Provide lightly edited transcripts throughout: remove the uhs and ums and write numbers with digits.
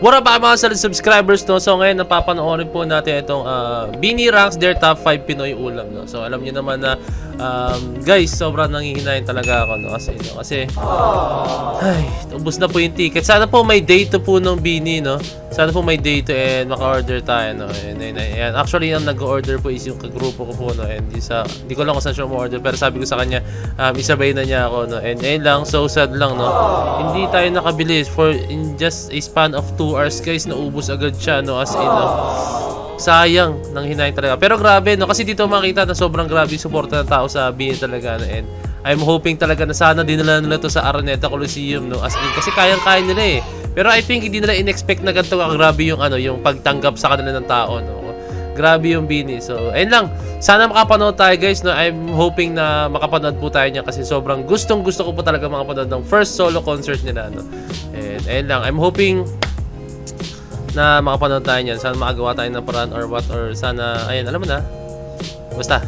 What up mga solid subscribers, no? So ngayon napapanoorin po natin itong Bini ranks their top 5 Pinoy ulam, no? So alam niyo naman na guys, sobrang nanghihinayin talaga ako, no? Kasi ay, ubos na po yung ticket. Sana po may day to po ng Bini, no? Sana po may day to and maka-order tayo, no? And actually, yung nag-order po is yung kagrupo ko po, no? And hindi ko lang kung saan siya ma-order, pero sabi ko sa kanya, isabay na niya ako, no? And ayun lang, so sad lang, no? Hindi tayo nakabili for in just a span of 2 hours, guys, naubos agad siya, no? As in, no? Sayang, nang hinayin talaga. Pero grabe, no? Kasi dito makita na sobrang grabe yung suporta ng tao sa Bini talaga, no? And I'm hoping talaga na sana dinala nila to sa Araneta Coliseum, no? As in, kasi kayang-kaya nila eh. Pero I think hindi nila in-expect na ganito grabe yung yung pagtanggap sa kanila ng tao, no. Grabe yung Bini. So, ayun lang. Sana makapanood tayo, guys, no. I'm hoping na makapanood po tayo niya kasi sobrang gustong-gusto ko po talaga makapanood ng first solo concert nila, no. And ayun lang. I'm hoping na makapanood tayo niyan. Sana makagawa tayo ng paraan or what, or sana ayun, alam mo na. Basta.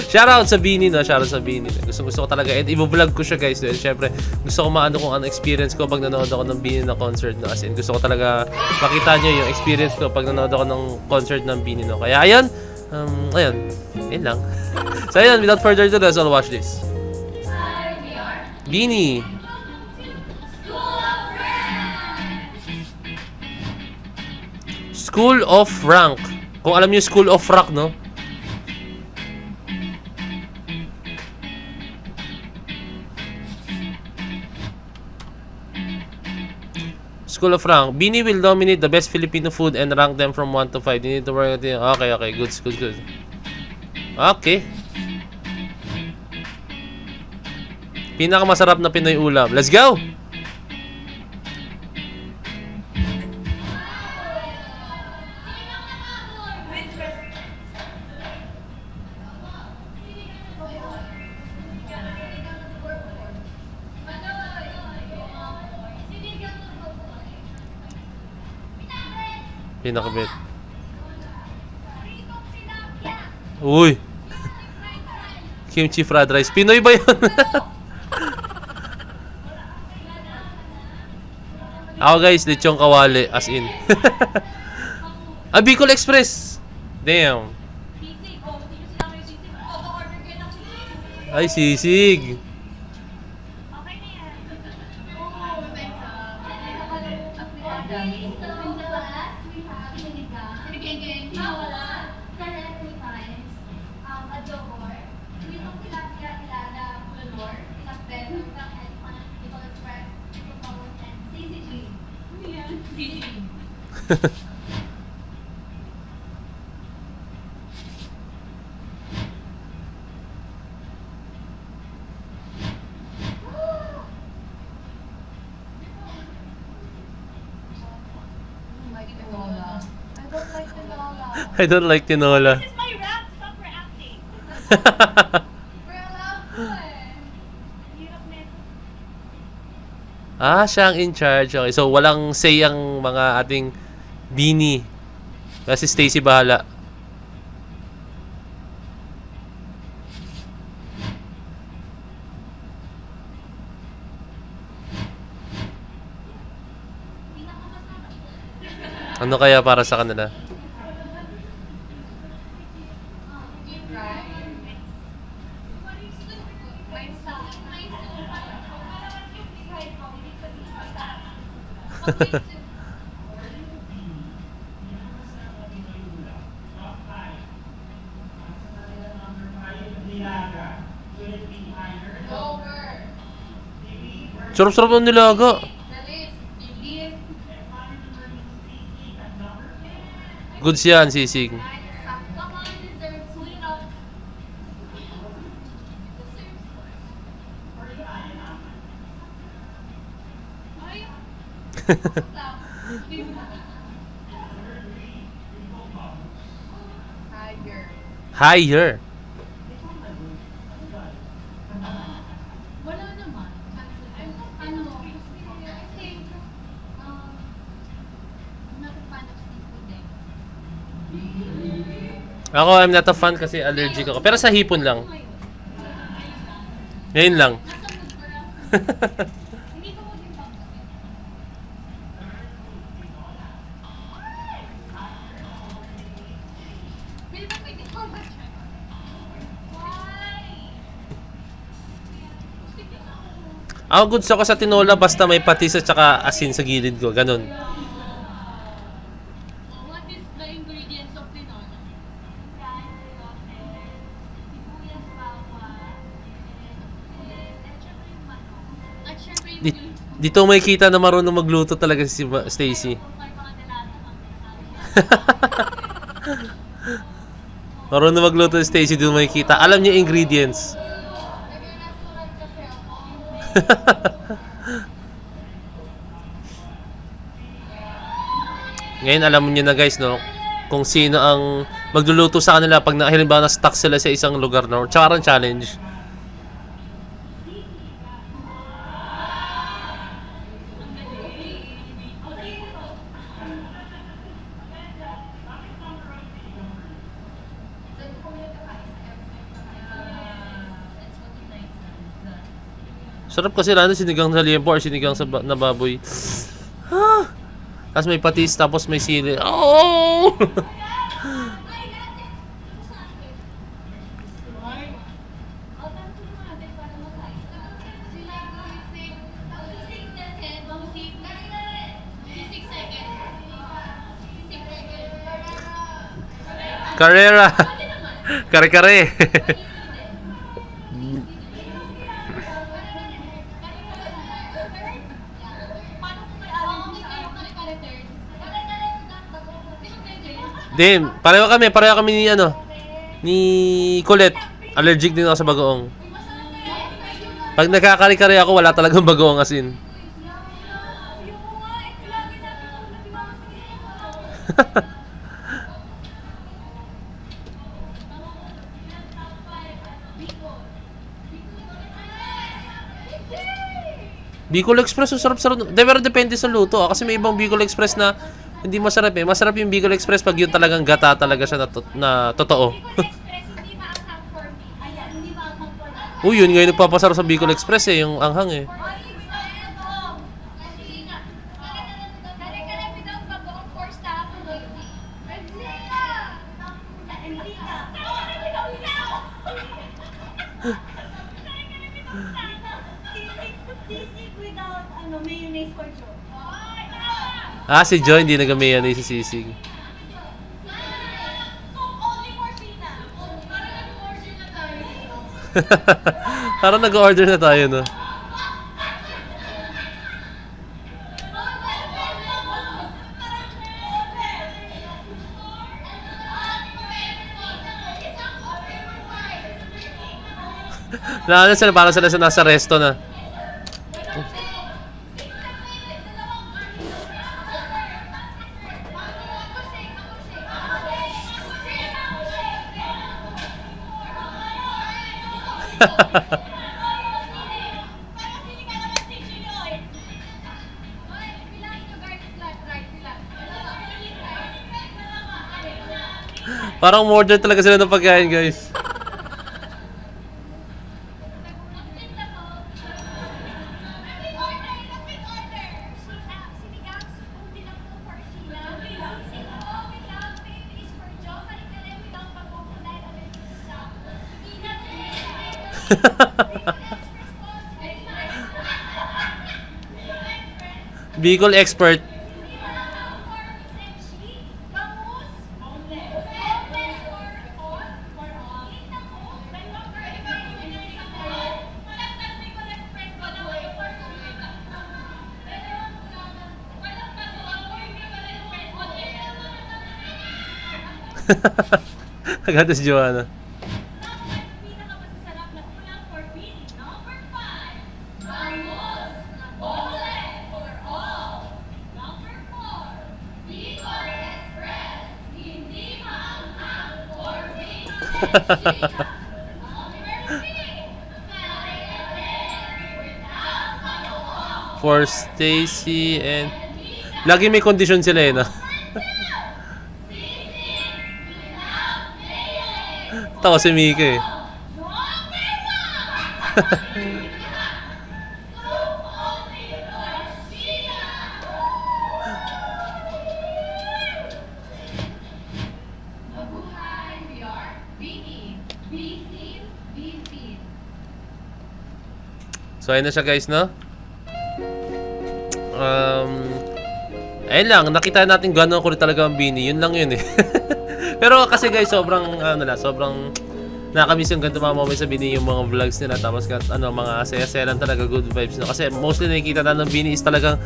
Shoutout sa Bini, no? Shoutout sa Bini. Gusto ko talaga. And i-vlog ko siya, guys. And syempre, gusto ko maano kung ano experience ko pag nanood ako ng Bini na concert, no? As in, gusto ko talaga makita nyo yung experience ko pag nanood ako ng concert ng Bini, no? Kaya, ayun. Ayun. Ayun lang. So, ayun. Without further ado, let's all watch this. Bini. School of Rank. Kung alam nyo School of Rock, no? School of Rank. Bini will nominate the best Filipino food and rank them from 1 to 5. You need to work at it. Okay. Good. Okay. Pinakamasarap na Pinoy ulam. Let's go! Pinakabit. Uy. Kimchi fried rice. Pinoy ba yun? Ako, guys, lechong kawali. As in. Bicol Express. Damn. Ay, sisig. I don't like tinola. This is my rap. Stop reacting. Siya ang in charge. Okay, so walang say ang mga ating Bini. Kasi Stacy bahala. Ano kaya para sa kanila? Sarap-sarap ng nilaga. Goods yan, sisig. Higher. Wala naman. Ako, I'm not a fan kasi allergic ako. Pero sa hipon lang. Ngayon lang. Ako goods ako sa tinola basta may patis at saka asin sa gilid ko. Ganun. What is the ingredients of tinola? Sibuyas, bawang, at syempre yung manok. At syempre yung Di- Dito may kita na marunong magluto talaga si Stacy. may mga dalata ang Marunong magluto si Stacy, dito may kita. Alam niya yung ingredients. nag-restaurant kasi ako. Ngayon alam niyo na guys, no, kung sino ang magluluto sa kanila pag halimbawa na-stuck sila sa isang lugar, no, Charan challenge. Sarap kasi lalo sinigang sa liempo or sinigang sa na baboy. Ah! Tapos may patis, tapos may sili. Oh! Carrera. Kare-kare. Din, pareho kami ni ano, ni Colette. Allergic din ako sa bagoong. Pag nagkakari-kari ako, wala talagang bagoong asin. Bicol Express, ang sarap-sarap. Pero depende sa luto. Kasi may ibang Bicol Express na hindi masarap eh. Masarap yung Bicol Express pag yun talagang gata talaga siya na totoo. Express, hindi maanghang for me. Ayan, hindi maanghang for me. Uy, yun ngayon nagpapasarap sa Bicol Express eh, yung anghang eh. Ay, ito. Kasi nga, kare-kare without bagoong force na ako. Hindi ka. Hindi ka. Sisig without mayonnaise for sure. Ah, si Joy hindi nag-mayonnaise si Sisig. Only for Sina. Parang nag-order na tayo, no? Lalo sila, parang sila sa nasa resto na. Parang order talaga sila ng pagkain, guys. Bicol expert. Agad si Joanna. Pinakamasasarap na ulam for Pini. Number 5. Bangus na ole for all. Number 4. Bicol Express. Hindi maanghang for Pini. Number 3. Without bagoong. For Stacy and... Lagi may kondisyon sila eh, no? Tawa si Mika eh. Mabuhay, we are Bini. Be seen, be seen. So ayun na siya guys, no? ayun lang, nakita natin gano'n kulit talaga ang Bini. Yun lang yun eh. Pero kasi guys, sobrang nakakamiss yung ganito mga moments sa Bini, yung mga vlogs nila. Tapos mga saya-saya lang talaga, good vibes. No? Kasi mostly nakikita na ng Bini is talagang,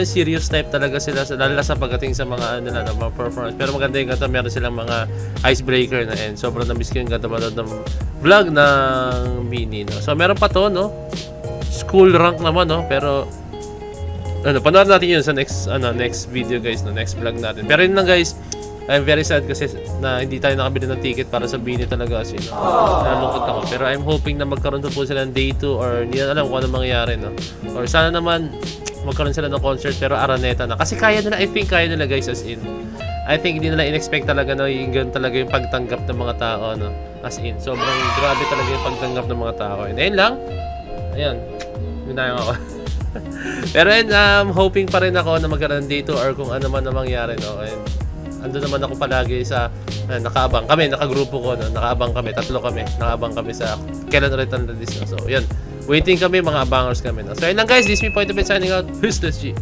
serious type talaga sila. Lalo na sa pagdating sa mga, mga performance. Pero maganda yung ganito, meron silang mga icebreaker na and sobrang namiss ko yung ganito manood ng vlog ng Bini. No? So meron pa to, no? School rank naman, no? Pero, panoorin natin yun sa next video guys, no? Next vlog natin. Pero yun lang guys, I'm very sad kasi na hindi tayo nakabili ng ticket para sa Bini talaga kasi nalungkot ako. Pero I'm hoping na magkaroon po sila ng day 2 or hindi na alam kung ano mangyayari, no? Or sana naman magkaroon sila ng concert pero Araneta na. Kasi kaya nila, I think kaya nila guys, as in. I think hindi nila in-expect talaga na yung ganun talaga yung pagtanggap ng mga tao, no? As in, sobrang grabe talaga yung pagtanggap ng mga tao. And ayun lang. Ayan. Ginayang ako. Pero hoping pa rin ako na magkaroon dito or kung ano man na mangyari, no? And ando naman ako palagi sa nakaabang kami, nakagrupo ko, no? Nakaabang kami, 3 kami. Nakaabang kami sa kailan ulit ang release, no? So, yun. Waiting kami, mga abangers kami, no? So, yun lang guys. This is me, Point of It, signing out. Peace, let's G.